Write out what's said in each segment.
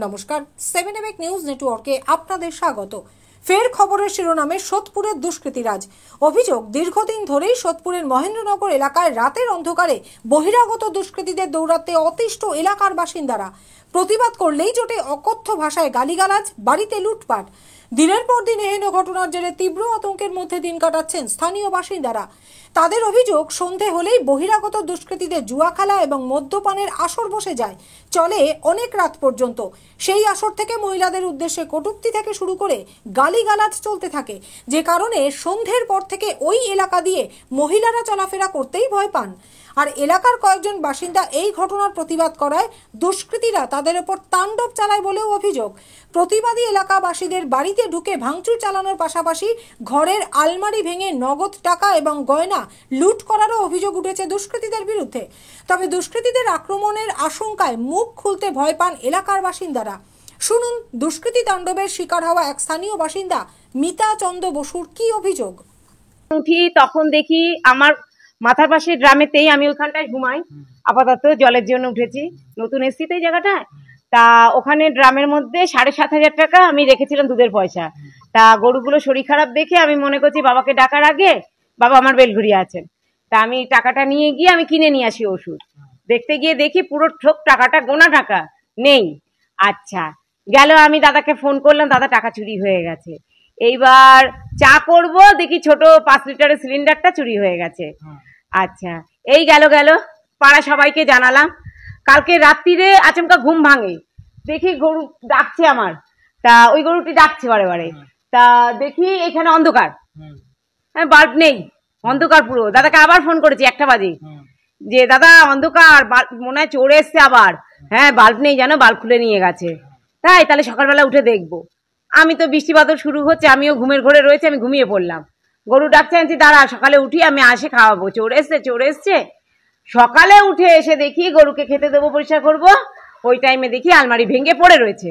নমস্কার, 7 নিউজ নেটওয়ার্কে আপনাদের স্বাগত। ফের খবরের শিরোনামে সোদপুরের দুষ্কৃতীরাজ। অভিযোগ, দীর্ঘদিন ধরেই সোদপুরের মহেন্দ্রনগর এলাকায় রাতের অন্ধকারে বহিরাগত দুষ্কৃতীদের দৌরাত্মে অতিষ্ঠ এলাকার বাসিন্দারা। প্রতিবাদ করলেই জোটে অকথ্য ভাষায় গালিগালাজ, বাড়িতে লুটপাট। দিনের পর দিন এহেন ঘটনার জেরে তীব্র আতঙ্কের মধ্যে দিন কাটাচ্ছেন স্থানীয় বাসিন্দারা। তাদের অভিযোগ, সন্ধে হলেই বহিরাগত দুষ্কৃতীদের জুয়া খেলা এবং মদ্যপানের আসর বসে যায়, চলে অনেক রাত পর্যন্ত। সেই আসর থেকে মহিলাদের উদ্দেশ্যে কটূক্তি থেকে শুরু করে গালিগালাজ চলতে থাকে, যে কারণে সন্ধ্যের পর থেকে ওই এলাকা দিয়ে মহিলারা চলাফেরা করতেই ভয় পান। আর এলাকার কয়েকজন বাসিন্দা এই ঘটনার প্রতিবাদ করায় দুষ্কৃতীরা তাদের ওপর তাণ্ডব চালায় বলেও অভিযোগ। প্রতিবাদী এলাকাবাসীদের বাড়িতে ঢুকে ভাঙচুর চালানোর পাশাপাশি ঘরের আলমারি ভেঙে নগদ টাকা এবং গয়না লুট করারও অভিযোগ উঠেছে দুষ্কৃতীদের বিরুদ্ধে। তবে দুষ্কৃতীদের আক্রমণের আশঙ্কায় মুখ খুলতে ভয় পান এলাকার বাসিন্দারা। শুনুন দুষ্কৃতী তাণ্ডবের শিকার হওয়া এক স্থানীয় বাসিন্দা মিতা চন্দ্র বসুর কি অভিযোগ। উঠি তখন দেখি আমার মাথার পাশে ড্রামেতেই, আমি ওখানটায় ঘুমাই, আপাতত জলের জন্য উঠেছি, নতুন এসছি তো এই জায়গাটায়। তা ওখানে ড্রামের মধ্যে 7,500 টাকা আমি রেখেছিলাম দুধের পয়সা। তা গরুগুলো শরীর খারাপ দেখে আমি মনে করছি বাবাকে ডাকার আগে, বাবা আমার বেলঘুরিয়ে আছেন, তা আমি টাকাটা নিয়ে গিয়ে আমি কিনে নিয়ে আসি ওষুধ। দেখতে গিয়ে দেখি পুরো ঠোক টাকাটা, গোনা টাকা নেই। আচ্ছা গেল, আমি দাদাকে ফোন করলাম, দাদা টাকা চুরি হয়ে গেছে। এইবার চা করব, দেখি ছোট 5 লিটারের সিলিন্ডারটা চুরি হয়ে গেছে। আচ্ছা এই গেল পাড়া সবাইকে জানালাম। কালকে রাত্রিরে আচমকা ঘুম ভাঙে, দেখি গরু ডাকছে আমার। তা ওই গরুটি ডাকছে বারে বারে। তা দেখি এখানে অন্ধকার, হ্যাঁ বাল্ব নেই, অন্ধকার পুরো। দাদাকে আবার ফোন করেছি 1টা বাজে, যে দাদা অন্ধকার, মনে হয় চোর এসছে আবার। হ্যাঁ বাল্ব নেই, জানো বাল্ব খুলে নিয়ে গেছে। তাই তাহলে সকালবেলা উঠে দেখবো। আমি তো বৃষ্টি বাদল শুরু হচ্ছে, আমিও ঘুমের ঘরে রয়েছে, আমি ঘুমিয়ে পড়লাম। গরু ডাকছে, আনছি দাঁড়া সকালে উঠি আমি আসে খাওয়াবো, চোর এসছে। সকালে উঠে এসে দেখি গরুকে খেতে দেবো, পরিষ্কার করব, ওই টাইমে দেখি আলমারি ভেঙে পড়ে রয়েছে।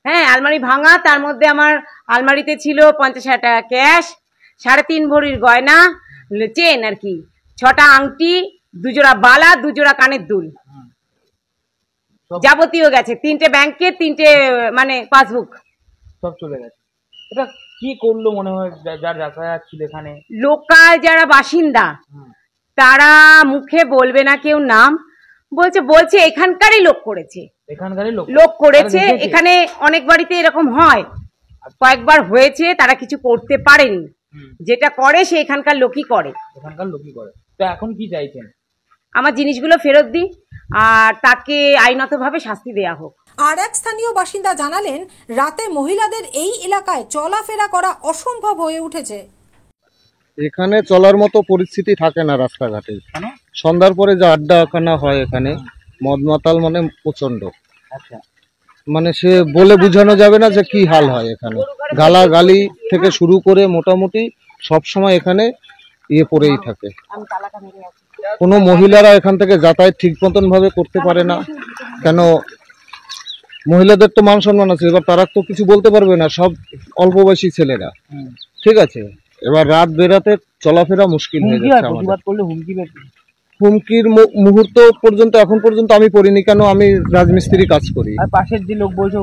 হ্যাঁ আলমারি ভাঙা, তার মধ্যে আমার আলমারিতে ছিল 50,000 টাকা ক্যাশ, 3.5 ভরির গয়না, চেন আর কি, 6টা আংটি, 2 জোড়া বালা, 2 জোড়া কানের দুল, যাবতীয় গেছে। 3টে ব্যাংকের 3টে মানে পাসবুক সব চলে গেছে। এটা কি করলো মনে হয় যার যাতায়াত ছিল এখানে? লোকাল যারা বাসিন্দা তারা মুখে বলবে না কেউ নাম, বলছে এখানকারই লোক করেছে, এখানকারই লোক করেছে। এখানে অনেক বাড়িতে এরকম হয়, কয়েকবার হয়েছে, তারা কিছু করতে পারেনি। যেটা করে সে এখানকার লোকই করে। তো এখন কি চাইছেন? আমার জিনিসগুলো ফেরত দিই আর তাকে আইনতভাবে শাস্তি দেয়া হোক। আর এক স্থানীয় বাসিন্দা জানালেন, রাতে মহিলাদের এই এলাকায় চলাফেরা করা অসম্ভব হয়ে উঠেছে। এখানে চলার মতো পরিস্থিতি থাকে না রাস্তাঘাটে। সন্ধ্যার পরে যে আড্ডাখানা হয় এখানে, মদ মাতাল মানে প্রচন্ড। আচ্ছা, মানে সে বলে বোঝানো যাবে না যে কি হাল হয় এখানে। গালাগালি থেকে শুরু করে মোটামুটি সব সময় এখানে পড়েই থাকে। কোনো মহিলারা এখান থেকে যাতায়াত ঠিক মতন ভাবে করতে পারে না। কেন, মহিলাদের তো মান সম্মান আছে, এবার তারা তো কিছু বলতে পারবে না, সব অল্প বয়সী ছেলেরা, ঠিক আছে। এবার রাত বেরাতে চলাফেরা মুশকিল হয়ে যাচ্ছে আমাদের। হুমকির মুহূর্ত পর্যন্ত এখন পর্যন্ত আমি পড়িনি, কেন আমি রাজমিস্ত্রি কাজ করি। আর পাশের যে লোক বলছে,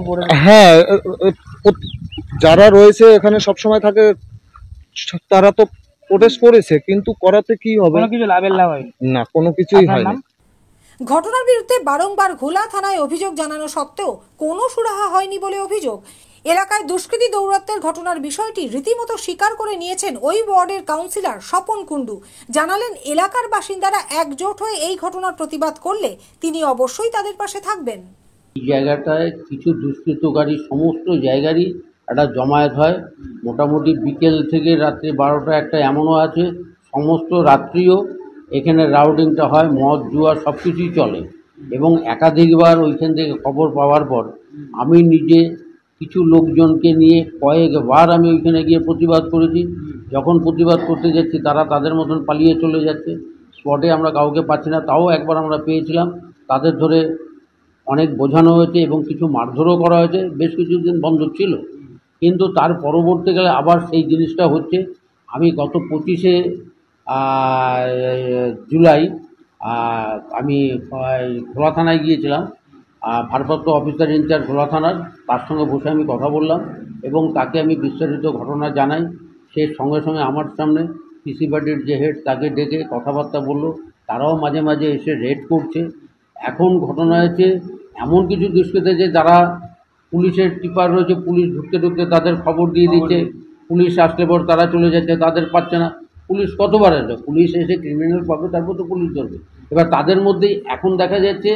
হ্যাঁ যারা রয়েছে এখানে সবসময় থাকে, তারা তো প্রোটেস্ট করেছে, কিন্তু করাতে কি হবে, কিছু লাভের লাভ হয় না, কোনো কিছুই হয়নি। ঘটনার বিরুদ্ধে বারংবার ঘোলা থানায় অভিযোগ জানানো সত্ত্বেও কোনো সুরাহা হয়নি বলে অভিযোগ। এলাকায় দুষ্কৃতী দৌরাত্মের ঘটনার বিষয়টি রীতিমতো স্বীকার করে নিয়েছেন ওই ওয়ার্ডের কাউন্সিলর স্বপন কুণ্ডু। জানালেন, এলাকার বাসিন্দারা একজোট হয়ে এই ঘটনার প্রতিবাদ করলে তিনি অবশ্যই তাদের পাশে থাকবেন। এই জায়গাটায় কিছু দুষ্কৃতকারী সমস্ত জায়গারই একটা জমায়েত হয়। মোটামুটি বিকেল থেকে রাত্রি 12টা 1টা এমনও আছে, সমস্ত রাত্রিও এখানে রাউডিংটা হয়, মদ জুয়া সব কিছুই চলে। এবং একাধিকবার ওইখান থেকে খবর পাওয়ার পর আমি নিজে কিছু লোকজনকে নিয়ে কয়েকবার আমি ওইখানে গিয়ে প্রতিবাদ করেছি। যখন প্রতিবাদ করতে যাচ্ছি তারা তাদের মতন পালিয়ে চলে যাচ্ছে, স্পটে আমরা কাউকে পাচ্ছি না। তাও একবার আমরা পেয়েছিলাম, তাদের ধরে অনেক বোঝানো হয়েছে এবং কিছু মারধরও করা হয়েছে। বেশ কিছুদিন বন্ধ ছিল, কিন্তু তার পরবর্তীকালে আবার সেই জিনিসটা হচ্ছে। আমি গত 25শে জুলাই আমি খোলা থানায় গিয়েছিলাম, ভারপ্রাপ্ত অফিসার ইনচার্জ ভোলা থানার, তার সঙ্গে বসে আমি কথা বললাম এবং তাকে আমি বিস্তারিত ঘটনা জানাই। সে সঙ্গে সঙ্গে আমার সামনে পিসি পার্টির যে হেড তাকে ডেকে কথাবার্তা বললো। তারাও মাঝে মাঝে এসে রেড করছে। এখন ঘটনা হয়েছে এমন কিছু দুষ্কৃতী যে যারা পুলিশের টিপার রয়েছে, পুলিশ ঢুকতে ঢুকতে তাদের খবর দিয়ে দিচ্ছে, পুলিশ আসলে পর তারা চলে যাচ্ছে, তাদের পাচ্ছে না। পুলিশ কতবার আসবে? পুলিশ এসে ক্রিমিনাল পাবে, তারপর তো পুলিশ ধরবে। এবার তাদের মধ্যেই এখন দেখা যাচ্ছে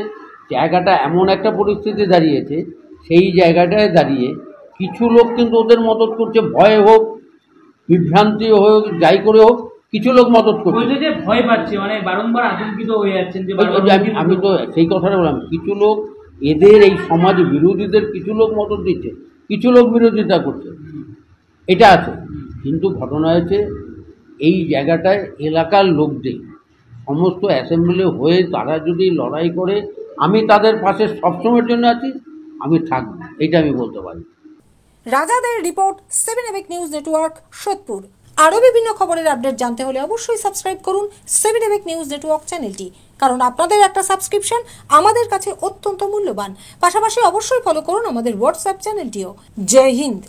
জায়গাটা এমন একটা পরিস্থিতি দাঁড়িয়েছে, সেই জায়গাটায় দাঁড়িয়ে কিছু লোক কিন্তু ওদের মদত করছে, ভয়ে হোক, বিভ্রান্তি হোক, যাই করে হোক, কিছু লোক মদত করছে। বলছে যে ভয় পাচ্ছে, মানে বারংবার আতঙ্কিত হয়ে যাচ্ছেন যে আমি তো সেই কথাটা বললাম, কিছু লোক এদের এই সমাজ বিরোধীদের কিছু লোক মদত দিচ্ছে, কিছু লোক বিরোধিতা করছে, এটা আছে। কিন্তু ঘটনা হয়েছে এই জায়গাটায় এলাকার লোকদের সমস্ত অ্যাসেম্বলি হয়ে তারা যদি লড়াই করে, আমি তাদের পাশে সবসময়ের জন্য আছি, আমি থাকবো, এটা আমি বলতে পারি। রাজাদের রিপোর্ট, 7 এবেক নিউজ নেটওয়ার্ক, সোদপুর। আরও বিভিন্ন খবরের আপডেট জানতে হলে অবশ্যই সাবস্ক্রাইব করুন 7 এবেক নিউজ নেটওয়ার্ক চ্যানেলটি, কারণ আপনাদের একটা সাবস্ক্রিপশন আমাদের কাছে অত্যন্ত মূল্যবান। পাশাপাশি অবশ্যই ফলো করুন আমাদের হোয়াটসঅ্যাপ চ্যানেলটিও। জয় হিন্দ।